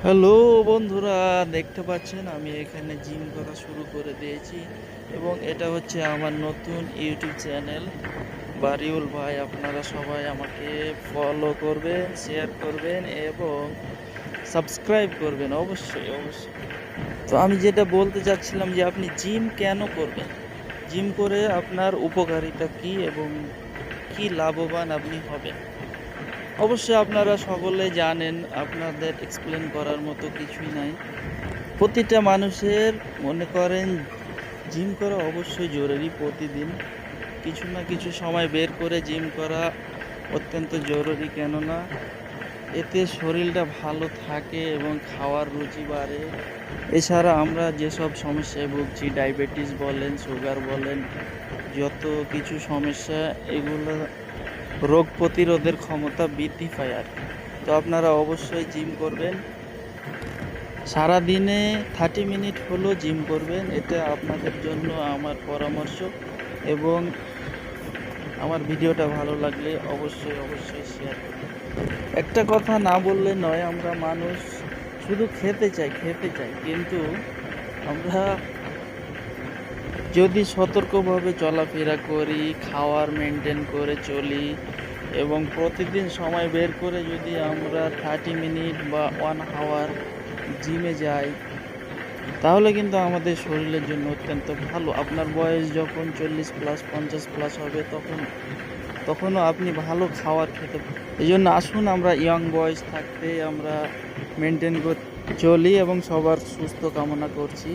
Hello বন্ধুরা, দেখতে পাচ্ছেন আমি এখানে জিম করা শুরু করে দিয়েছি এবং এটা হচ্ছে আমার নতুন ইউটিউব চ্যানেল বারিউল ভাই। আপনারা সবাই আমাকে ফলো করবেন, শেয়ার করবেন এবং সাবস্ক্রাইব করবেন অবশ্যই অবশ্যই। তো আমি যেটা বলতে চাচ্ছিলাম যে আপনি জিম কেন করবেন, জিম করে আপনার উপকারিতা কি এবং কি লাভবান আপনি হবেন। অবশ্যই আপনারা সকলে জানেন, আপনাদের এক্সপ্লেন করার মতো কিছুই নাই। প্রতিটা মানুষের মনে করেন জিম করা অবশ্যই জরুরি। প্রতিদিন কিছু না কিছু সময় বের করে জিম করা অত্যন্ত জরুরি, কেননা এতে শরীরটা ভালো থাকে এবং খাওয়ার রুচি বাড়ে। এছাড়া আমরা যেসব সমস্যায় ভুগছি, ডায়াবেটিস বলেন, সুগার বলেন, যত কিছু সমস্যা, এগুলো রোগ প্রতিরোধের ক্ষমতা বৃদ্ধি পায় আর কি। তো আপনারা অবশ্যই জিম করবেন, সারাদিনে 30 মিনিট হলেও জিম করবেন। এটা আপনাদের জন্য আমার পরামর্শ। এবং আমার ভিডিওটা ভালো লাগলে অবশ্যই অবশ্যই শেয়ার করবেন। একটা কথা না বললে নয়, আমরা মানুষ শুধু খেতে চাই, কিন্তু আমরা যদি সতর্কভাবে চলাফেরা করি, খাওয়ার মেনটেন করে চলি এবং প্রতিদিন সময় বের করে যদি আমরা 30 মিনিট বা 1 আওয়ার জিমে যাই, তাহলে কিন্তু আমাদের শরীরের জন্য অত্যন্ত ভালো। আপনার বয়স যখন 40 প্লাস 50 প্লাস হবে, তখনও আপনি ভালো খাবার খেতে। এই জন্য আসুন আমরা ইয়ং বয়স থাকতে আমরা মেনটেন করে চলি এবং সবার সুস্থ কামনা করছি।